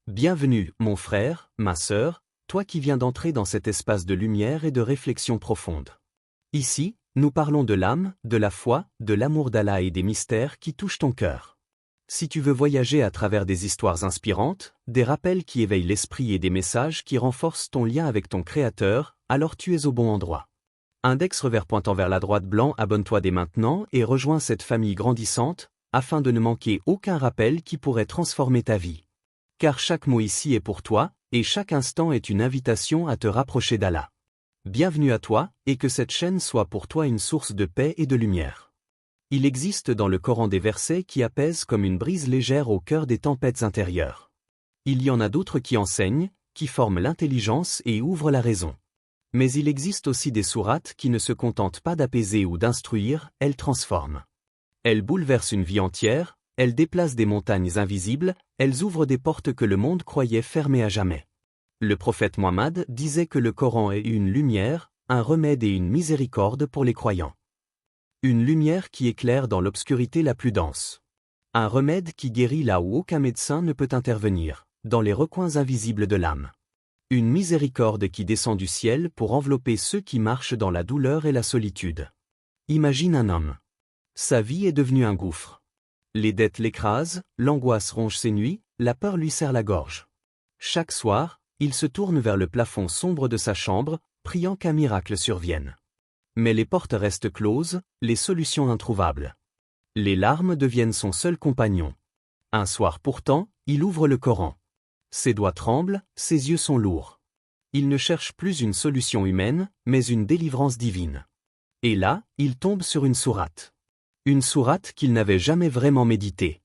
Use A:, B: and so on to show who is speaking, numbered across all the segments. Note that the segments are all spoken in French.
A: Bienvenue, mon frère, ma sœur, toi qui viens d'entrer dans cet espace de lumière et de réflexion profonde. Ici, nous parlons de l'âme, de la foi, de l'amour d'Allah et des mystères qui touchent ton cœur. Si tu veux voyager à travers des histoires inspirantes, des rappels qui éveillent l'esprit et des messages qui renforcent ton lien avec ton Créateur, alors tu es au bon endroit. Index revers pointant vers la droite blanc, abonne-toi dès maintenant et rejoins cette famille grandissante, afin de ne manquer aucun rappel qui pourrait transformer ta vie. Car chaque mot ici est pour toi, et chaque instant est une invitation à te rapprocher d'Allah. Bienvenue à toi, et que cette chaîne soit pour toi une source de paix et de lumière. Il existe dans le Coran des versets qui apaisent comme une brise légère au cœur des tempêtes intérieures. Il y en a d'autres qui enseignent, qui forment l'intelligence et ouvrent la raison. Mais il existe aussi des sourates qui ne se contentent pas d'apaiser ou d'instruire, elles transforment. Elles bouleversent une vie entière, elles déplacent des montagnes invisibles, elles ouvrent des portes que le monde croyait fermées à jamais. Le prophète Mohammed disait que le Coran est une lumière, un remède et une miséricorde pour les croyants. Une lumière qui éclaire dans l'obscurité la plus dense. Un remède qui guérit là où aucun médecin ne peut intervenir, dans les recoins invisibles de l'âme. Une miséricorde qui descend du ciel pour envelopper ceux qui marchent dans la douleur et la solitude. Imagine un homme. Sa vie est devenue un gouffre. Les dettes l'écrasent, l'angoisse ronge ses nuits, la peur lui serre la gorge. Chaque soir, il se tourne vers le plafond sombre de sa chambre, priant qu'un miracle survienne. Mais les portes restent closes, les solutions introuvables. Les larmes deviennent son seul compagnon. Un soir pourtant, il ouvre le Coran. Ses doigts tremblent, ses yeux sont lourds. Il ne cherche plus une solution humaine, mais une délivrance divine. Et là, il tombe sur une sourate. Une sourate qu'il n'avait jamais vraiment méditée.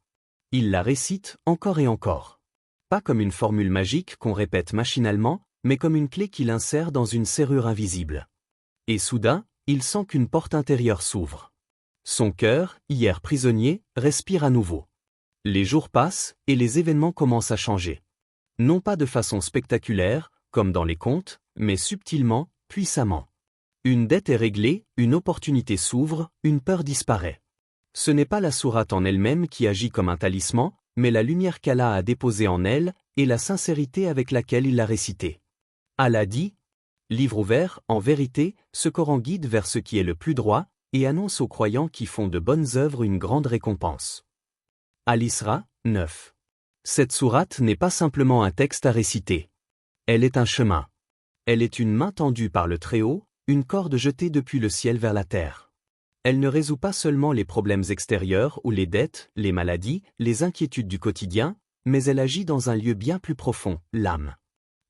A: Il la récite encore et encore. Pas comme une formule magique qu'on répète machinalement, mais comme une clé qu'il insère dans une serrure invisible. Et soudain, il sent qu'une porte intérieure s'ouvre. Son cœur, hier prisonnier, respire à nouveau. Les jours passent, et les événements commencent à changer. Non pas de façon spectaculaire, comme dans les contes, mais subtilement, puissamment. Une dette est réglée, une opportunité s'ouvre, une peur disparaît. Ce n'est pas la sourate en elle-même qui agit comme un talisman, mais la lumière qu'Allah a déposée en elle, et la sincérité avec laquelle il l'a récitée. Allah dit, livre ouvert, en vérité, ce Coran guide vers ce qui est le plus droit, et annonce aux croyants qui font de bonnes œuvres une grande récompense. Al-Isra, 9. Cette sourate n'est pas simplement un texte à réciter. Elle est un chemin. Elle est une main tendue par le Très-Haut, une corde jetée depuis le ciel vers la terre. Elle ne résout pas seulement les problèmes extérieurs ou les dettes, les maladies, les inquiétudes du quotidien, mais elle agit dans un lieu bien plus profond, l'âme.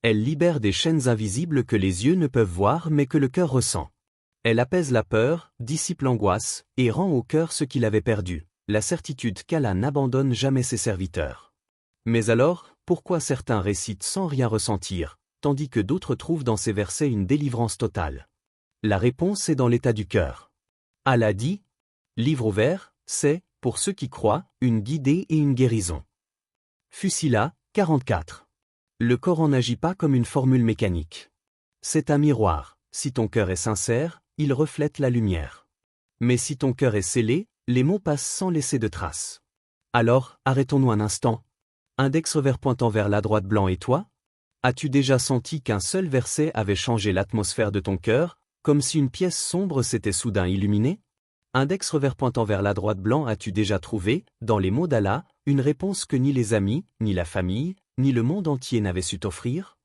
A: Elle libère des chaînes invisibles que les yeux ne peuvent voir mais que le cœur ressent. Elle apaise la peur, dissipe l'angoisse, et rend au cœur ce qu'il avait perdu, la certitude qu'Allah n'abandonne jamais ses serviteurs. Mais alors, pourquoi certains récitent sans rien ressentir, tandis que d'autres trouvent dans ces versets une délivrance totale? La réponse est dans l'état du cœur. Allah dit, livre ouvert, c'est, pour ceux qui croient, une guidée et une guérison. Fusila, 44. Le Coran n'agit pas comme une formule mécanique. C'est un miroir, si ton cœur est sincère, il reflète la lumière. Mais si ton cœur est scellé, les mots passent sans laisser de traces. Alors, arrêtons-nous un instant. Index revers pointant vers la droite blanc et toi? As-tu déjà senti qu'un seul verset avait changé l'atmosphère de ton cœur, comme si une pièce sombre s'était soudain illuminée? Index revers pointant vers la droite blanc, as-tu déjà trouvé, dans les mots d'Allah, une réponse que ni les amis, ni la famille, ni le monde entier n'avaient su t'offrir?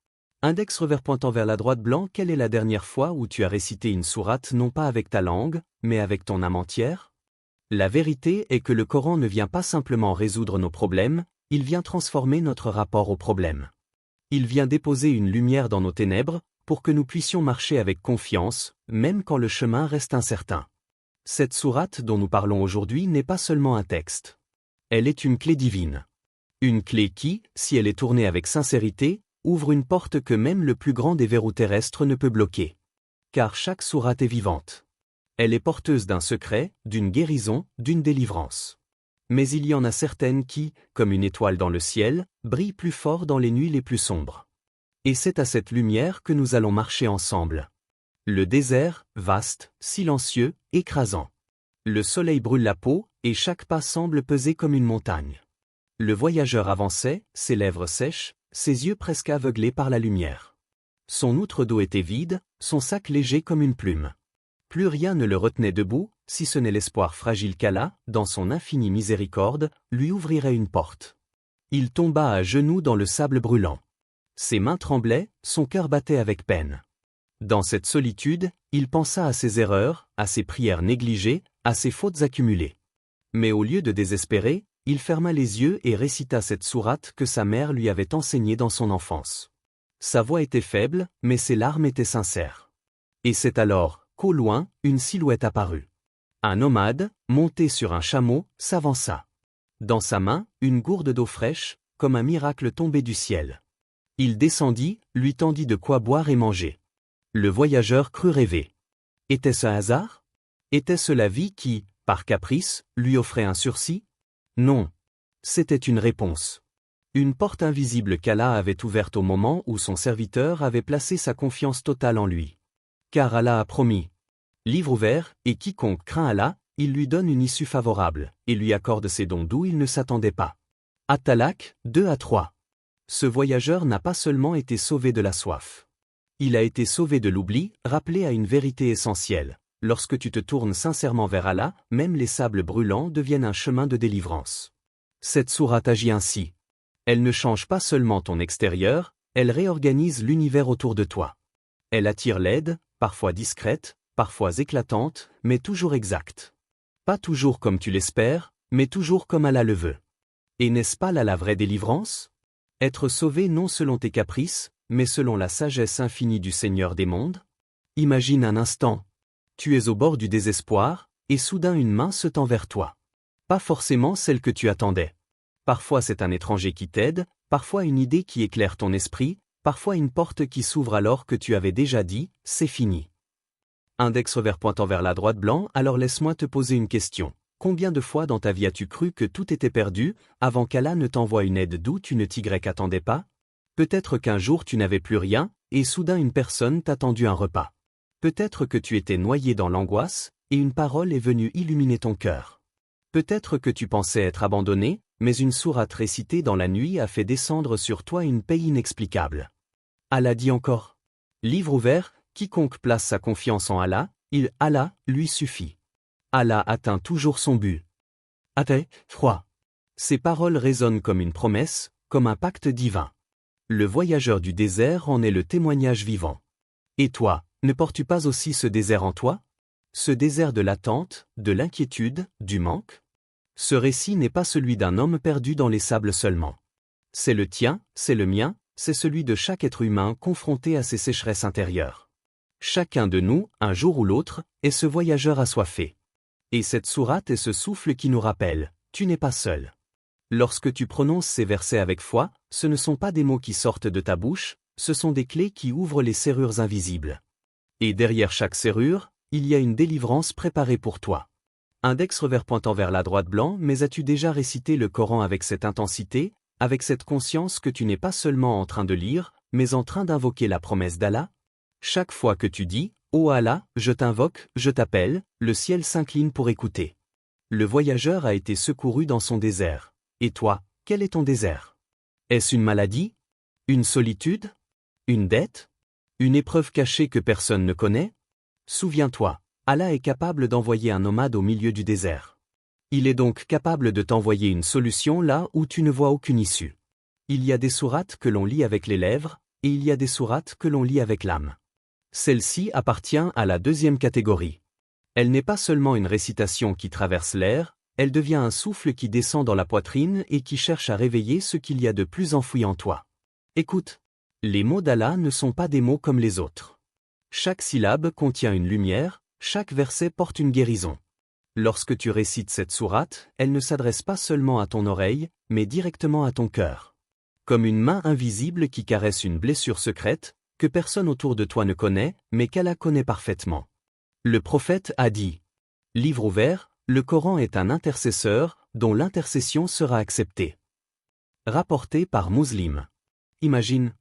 A: Index revers pointant vers la droite blanc, quelle est la dernière fois où tu as récité une sourate non pas avec ta langue, mais avec ton âme entière? La vérité est que le Coran ne vient pas simplement résoudre nos problèmes, il vient transformer notre rapport aux problèmes. Il vient déposer une lumière dans nos ténèbres, pour que nous puissions marcher avec confiance, même quand le chemin reste incertain. Cette sourate dont nous parlons aujourd'hui n'est pas seulement un texte. Elle est une clé divine. Une clé qui, si elle est tournée avec sincérité, ouvre une porte que même le plus grand des verrous terrestres ne peut bloquer. Car chaque sourate est vivante. Elle est porteuse d'un secret, d'une guérison, d'une délivrance. Mais il y en a certaines qui, comme une étoile dans le ciel, brillent plus fort dans les nuits les plus sombres. Et c'est à cette lumière que nous allons marcher ensemble. Le désert, vaste, silencieux, écrasant. Le soleil brûle la peau, et chaque pas semble peser comme une montagne. Le voyageur avançait, ses lèvres sèches, ses yeux presque aveuglés par la lumière. Son outre d'eau était vide, son sac léger comme une plume. Plus rien ne le retenait debout, si ce n'est l'espoir fragile qu'Allah, dans son infinie miséricorde, lui ouvrirait une porte. Il tomba à genoux dans le sable brûlant. Ses mains tremblaient, son cœur battait avec peine. Dans cette solitude, il pensa à ses erreurs, à ses prières négligées, à ses fautes accumulées. Mais au lieu de désespérer, il ferma les yeux et récita cette sourate que sa mère lui avait enseignée dans son enfance. Sa voix était faible, mais ses larmes étaient sincères. Et c'est alors qu'au loin, une silhouette apparut. Un nomade, monté sur un chameau, s'avança. Dans sa main, une gourde d'eau fraîche, comme un miracle tombé du ciel. Il descendit, lui tendit de quoi boire et manger. Le voyageur crut rêver. Était-ce un hasard? Était-ce la vie qui, par caprice, lui offrait un sursis? Non. C'était une réponse. Une porte invisible qu'Allah avait ouverte au moment où son serviteur avait placé sa confiance totale en lui. Car Allah a promis. Livre ouvert, et quiconque craint Allah, il lui donne une issue favorable, et lui accorde ses dons d'où il ne s'attendait pas. At-Talaq, 2-3. Ce voyageur n'a pas seulement été sauvé de la soif. Il a été sauvé de l'oubli, rappelé à une vérité essentielle. Lorsque tu te tournes sincèrement vers Allah, même les sables brûlants deviennent un chemin de délivrance. Cette sourate agit ainsi. Elle ne change pas seulement ton extérieur, elle réorganise l'univers autour de toi. Elle attire l'aide, parfois discrète, parfois éclatante, mais toujours exacte. Pas toujours comme tu l'espères, mais toujours comme Allah le veut. Et n'est-ce pas là la vraie délivrance? Être sauvé non selon tes caprices, mais selon la sagesse infinie du Seigneur des mondes? Imagine un instant. Tu es au bord du désespoir, et soudain une main se tend vers toi. Pas forcément celle que tu attendais. Parfois c'est un étranger qui t'aide, parfois une idée qui éclaire ton esprit, parfois une porte qui s'ouvre alors que tu avais déjà dit « c'est fini ». Index revers pointant vers la droite blanc, alors laisse-moi te poser une question. Combien de fois dans ta vie as-tu cru que tout était perdu, avant qu'Allah ne t'envoie une aide d'où tu ne t'attendais pas? Peut-être qu'un jour tu n'avais plus rien, et soudain une personne t'a tendu un repas. Peut-être que tu étais noyé dans l'angoisse, et une parole est venue illuminer ton cœur. Peut-être que tu pensais être abandonné, mais une sourate récitée dans la nuit a fait descendre sur toi une paix inexplicable. Allah dit encore. Livre ouvert, quiconque place sa confiance en Allah, Allah, lui suffit. Allah atteint toujours son but. Athée, 3. Ces paroles résonnent comme une promesse, comme un pacte divin. Le voyageur du désert en est le témoignage vivant. Et toi, ne portes-tu pas aussi ce désert en toi? Ce désert de l'attente, de l'inquiétude, du manque? Ce récit n'est pas celui d'un homme perdu dans les sables seulement. C'est le tien, c'est le mien, c'est celui de chaque être humain confronté à ses sécheresses intérieures. Chacun de nous, un jour ou l'autre, est ce voyageur assoiffé. Et cette sourate est ce souffle qui nous rappelle, tu n'es pas seul. Lorsque tu prononces ces versets avec foi, ce ne sont pas des mots qui sortent de ta bouche, ce sont des clés qui ouvrent les serrures invisibles. Et derrière chaque serrure, il y a une délivrance préparée pour toi. Index revers pointant vers la droite blanc, mais as-tu déjà récité le Coran avec cette intensité, avec cette conscience que tu n'es pas seulement en train de lire, mais en train d'invoquer la promesse d'Allah? Chaque fois que tu dis « Ô Allah, je t'invoque, je t'appelle », le ciel s'incline pour écouter. Le voyageur a été secouru dans son désert. Et toi, quel est ton désert? Est-ce une maladie? Une solitude? Une dette? Une épreuve cachée que personne ne connaît? Souviens-toi, Allah est capable d'envoyer un nomade au milieu du désert. Il est donc capable de t'envoyer une solution là où tu ne vois aucune issue. Il y a des sourates que l'on lit avec les lèvres, et il y a des sourates que l'on lit avec l'âme. Celle-ci appartient à la deuxième catégorie. Elle n'est pas seulement une récitation qui traverse l'air, elle devient un souffle qui descend dans la poitrine et qui cherche à réveiller ce qu'il y a de plus enfoui en toi. Écoute, les mots d'Allah ne sont pas des mots comme les autres. Chaque syllabe contient une lumière, chaque verset porte une guérison. Lorsque tu récites cette sourate, elle ne s'adresse pas seulement à ton oreille, mais directement à ton cœur. Comme une main invisible qui caresse une blessure secrète, que personne autour de toi ne connaît, mais qu'Allah connaît parfaitement. Le prophète a dit, livre ouvert, le Coran est un intercesseur, dont l'intercession sera acceptée. Rapporté par Muslim. Imagine.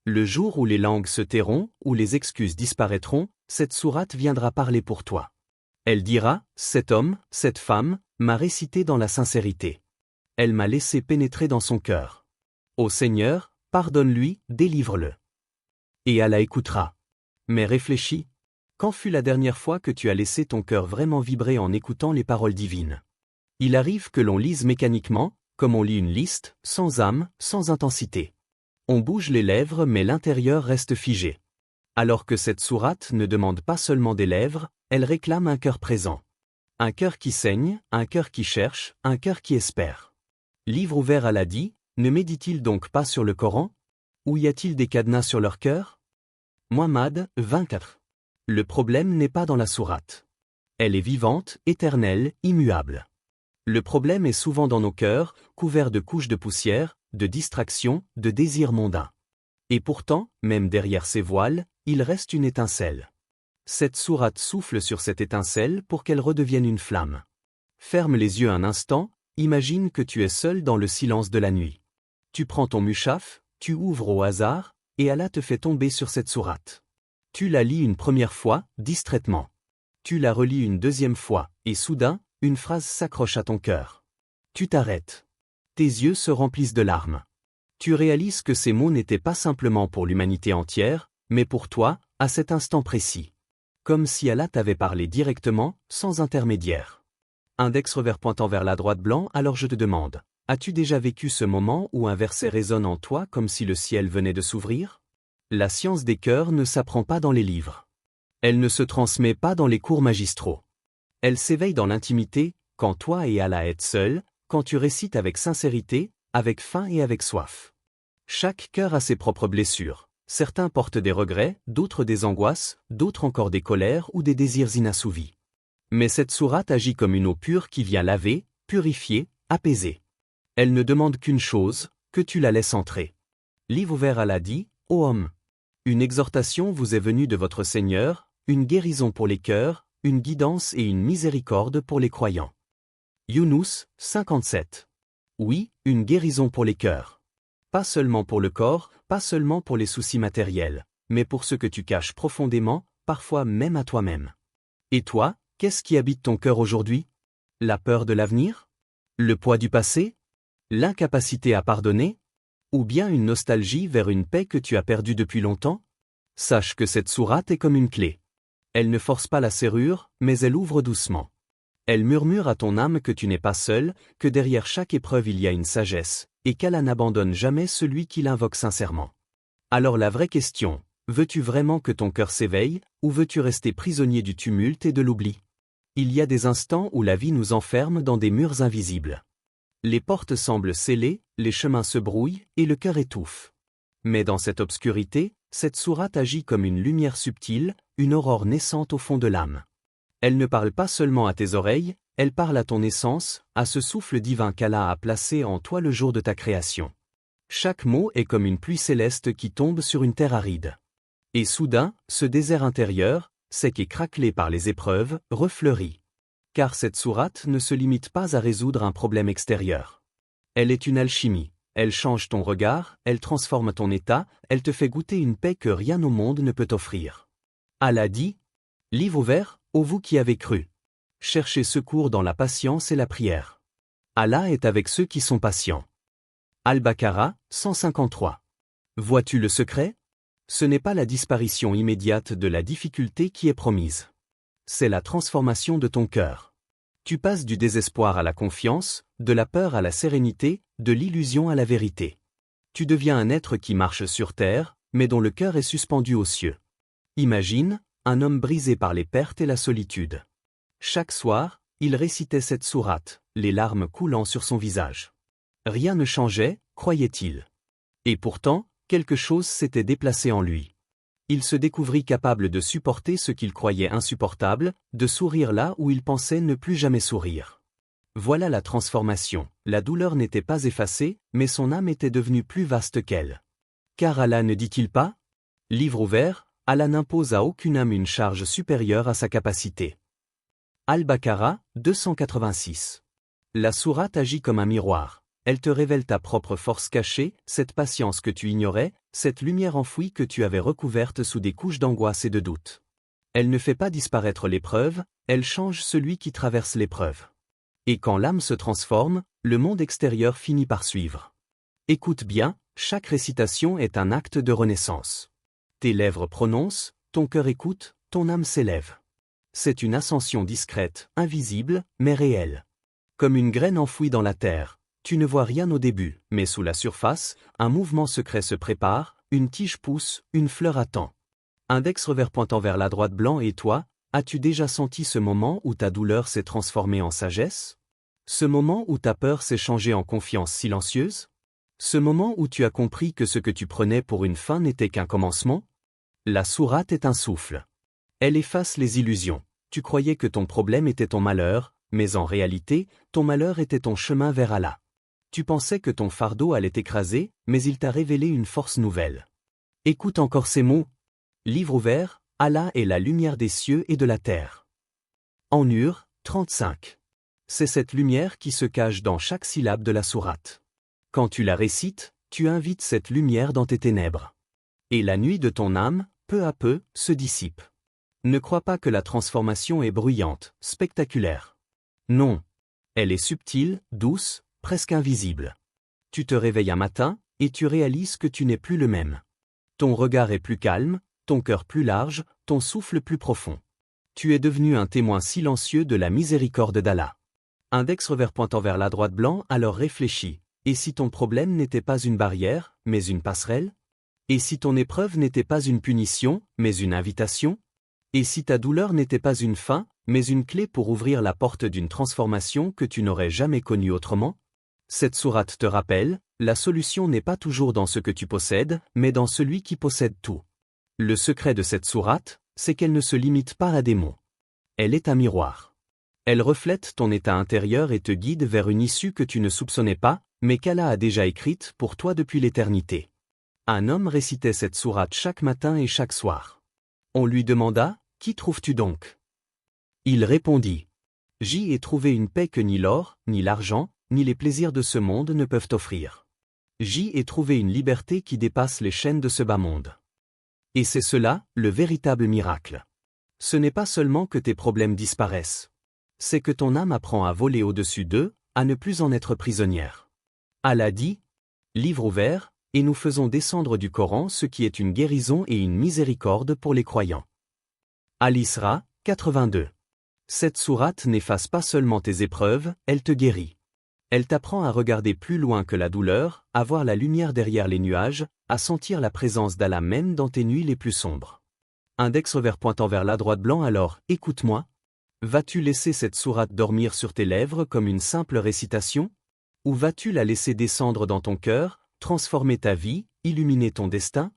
A: Le jour où les langues se tairont, où les excuses disparaîtront, cette sourate viendra parler pour toi. Elle dira, cet homme, cette femme, m'a récité dans la sincérité. Elle m'a laissé pénétrer dans son cœur. Ô Seigneur, pardonne-lui, délivre-le. Et Allah écoutera. Mais réfléchis. Quand fut la dernière fois que tu as laissé ton cœur vraiment vibrer en écoutant les paroles divines? Il arrive que l'on lise mécaniquement, comme on lit une liste, sans âme, sans intensité. On bouge les lèvres mais l'intérieur reste figé. Alors que cette sourate ne demande pas seulement des lèvres, elle réclame un cœur présent. Un cœur qui saigne, un cœur qui cherche, un cœur qui espère. Livre ouvert Allah dit, ne médite-t-il donc pas sur le Coran? Ou y a-t-il des cadenas sur leur cœur? Muhammad, 24. Le problème n'est pas dans la sourate. Elle est vivante, éternelle, immuable. Le problème est souvent dans nos cœurs, couverts de couches de poussière, de distractions, de désirs mondains. Et pourtant, même derrière ces voiles, il reste une étincelle. Cette sourate souffle sur cette étincelle pour qu'elle redevienne une flamme. Ferme les yeux un instant, imagine que tu es seul dans le silence de la nuit. Tu prends ton mushaf, tu ouvres au hasard, et Allah te fait tomber sur cette sourate. Tu la lis une première fois, distraitement. Tu la relis une deuxième fois, et soudain, une phrase s'accroche à ton cœur. Tu t'arrêtes. Tes yeux se remplissent de larmes. Tu réalises que ces mots n'étaient pas simplement pour l'humanité entière, mais pour toi, à cet instant précis. Comme si Allah t'avait parlé directement, sans intermédiaire. Index revers pointant vers la droite blanc, alors je te demande, as-tu déjà vécu ce moment où un verset résonne en toi comme si le ciel venait de s'ouvrir? La science des cœurs ne s'apprend pas dans les livres. Elle ne se transmet pas dans les cours magistraux. Elle s'éveille dans l'intimité, quand toi et Allah êtes seuls, quand tu récites avec sincérité, avec faim et avec soif. Chaque cœur a ses propres blessures. Certains portent des regrets, d'autres des angoisses, d'autres encore des colères ou des désirs inassouvis. Mais cette sourate agit comme une eau pure qui vient laver, purifier, apaiser. Elle ne demande qu'une chose, que tu la laisses entrer. Livre ouvert Allah dit, ô homme, une exhortation vous est venue de votre Seigneur, une guérison pour les cœurs, une guidance et une miséricorde pour les croyants. Younous, 57. Oui, une guérison pour les cœurs. Pas seulement pour le corps, pas seulement pour les soucis matériels, mais pour ce que tu caches profondément, parfois même à toi-même. Et toi, qu'est-ce qui habite ton cœur aujourd'hui? La peur de l'avenir? Le poids du passé? L'incapacité à pardonner? Ou bien une nostalgie vers une paix que tu as perdue depuis longtemps? Sache que cette sourate est comme une clé. Elle ne force pas la serrure, mais elle ouvre doucement. Elle murmure à ton âme que tu n'es pas seul, que derrière chaque épreuve il y a une sagesse, et qu'Allah n'abandonne jamais celui qui l'invoque sincèrement. Alors la vraie question, veux-tu vraiment que ton cœur s'éveille, ou veux-tu rester prisonnier du tumulte et de l'oubli? Il y a des instants où la vie nous enferme dans des murs invisibles. Les portes semblent scellées, les chemins se brouillent, et le cœur étouffe. Mais dans cette obscurité, cette sourate agit comme une lumière subtile, une aurore naissante au fond de l'âme. Elle ne parle pas seulement à tes oreilles, elle parle à ton essence, à ce souffle divin qu'Allah a placé en toi le jour de ta création. Chaque mot est comme une pluie céleste qui tombe sur une terre aride. Et soudain, ce désert intérieur, sec et craquelé par les épreuves, refleurit. Car cette sourate ne se limite pas à résoudre un problème extérieur. Elle est une alchimie, elle change ton regard, elle transforme ton état, elle te fait goûter une paix que rien au monde ne peut offrir. Allah dit, livre ouvert, ô vous qui avez cru. Cherchez secours dans la patience et la prière. Allah est avec ceux qui sont patients. Al-Baqarah, 153. Vois-tu le secret? Ce n'est pas la disparition immédiate de la difficulté qui est promise. C'est la transformation de ton cœur. Tu passes du désespoir à la confiance, de la peur à la sérénité, de l'illusion à la vérité. Tu deviens un être qui marche sur terre, mais dont le cœur est suspendu aux cieux. Imagine, un homme brisé par les pertes et la solitude. Chaque soir, il récitait cette sourate, les larmes coulant sur son visage. Rien ne changeait, croyait-il. Et pourtant, quelque chose s'était déplacé en lui. Il se découvrit capable de supporter ce qu'il croyait insupportable, de sourire là où il pensait ne plus jamais sourire. Voilà la transformation, la douleur n'était pas effacée, mais son âme était devenue plus vaste qu'elle. Car Allah ne dit-il pas? Livre ouvert, Allah n'impose à aucune âme une charge supérieure à sa capacité. Al-Baqarah, 286. La sourate agit comme un miroir. Elle te révèle ta propre force cachée, cette patience que tu ignorais, cette lumière enfouie que tu avais recouverte sous des couches d'angoisse et de doute. Elle ne fait pas disparaître l'épreuve, elle change celui qui traverse l'épreuve. Et quand l'âme se transforme, le monde extérieur finit par suivre. Écoute bien, Chaque récitation est un acte de renaissance. Tes lèvres prononcent, ton cœur écoute, ton âme s'élève. C'est une ascension discrète, invisible, mais réelle. Comme une graine enfouie dans la terre, tu ne vois rien au début, mais sous la surface, un mouvement secret se prépare, une tige pousse, une fleur attend. Index revers pointant vers la droite blanc et toi, as-tu déjà senti ce moment où ta douleur s'est transformée en sagesse? Ce moment où ta peur s'est changée en confiance silencieuse? Ce moment où tu as compris que ce que tu prenais pour une fin n'était qu'un commencement? La sourate est un souffle. Elle efface les illusions. Tu croyais que ton problème était ton malheur, mais en réalité, ton malheur était ton chemin vers Allah. Tu pensais que ton fardeau allait t'écraser, mais il t'a révélé une force nouvelle. Écoute encore ces mots. Livre ouvert, Allah est la lumière des cieux et de la terre. En Ur, 35. C'est cette lumière qui se cache dans chaque syllabe de la sourate. Quand tu la récites, tu invites cette lumière dans tes ténèbres. Et la nuit de ton âme, peu à peu, se dissipe. Ne crois pas que la transformation est bruyante, spectaculaire. Non. Elle est subtile, douce, presque invisible. Tu te réveilles un matin, et tu réalises que tu n'es plus le même. Ton regard est plus calme, ton cœur plus large, ton souffle plus profond. Tu es devenu un témoin silencieux de la miséricorde d'Allah. Index revers pointant vers la droite blanc, alors réfléchis. Et si ton problème n'était pas une barrière, mais une passerelle? Et si ton épreuve n'était pas une punition, mais une invitation? Et si ta douleur n'était pas une fin, mais une clé pour ouvrir la porte d'une transformation que tu n'aurais jamais connue autrement? Cette sourate te rappelle, la solution n'est pas toujours dans ce que tu possèdes, mais dans celui qui possède tout. Le secret de cette sourate, c'est qu'elle ne se limite pas à des mots. Elle est un miroir. Elle reflète ton état intérieur et te guide vers une issue que tu ne soupçonnais pas, mais qu'Allah a déjà écrite pour toi depuis l'éternité. Un homme récitait cette sourate chaque matin et chaque soir. On lui demanda, « Qui trouves-tu donc ?» Il répondit, « J'y ai trouvé une paix que ni l'or, ni l'argent, ni les plaisirs de ce monde ne peuvent offrir. J'y ai trouvé une liberté qui dépasse les chaînes de ce bas monde. » Et c'est cela, le véritable miracle. Ce n'est pas seulement que tes problèmes disparaissent. C'est que ton âme apprend à voler au-dessus d'eux, à ne plus en être prisonnière. Allah dit, livre ouvert, et nous faisons descendre du Coran ce qui est une guérison et une miséricorde pour les croyants. Al-Isra, 82. Cette sourate n'efface pas seulement tes épreuves, elle te guérit. Elle t'apprend à regarder plus loin que la douleur, à voir la lumière derrière les nuages, à sentir la présence d'Allah même dans tes nuits les plus sombres. Index revers pointant vers la droite blanc alors, écoute-moi. Vas-tu laisser cette sourate dormir sur tes lèvres comme une simple récitation? Ou vas-tu la laisser descendre dans ton cœur, transformer ta vie, illuminer ton destin?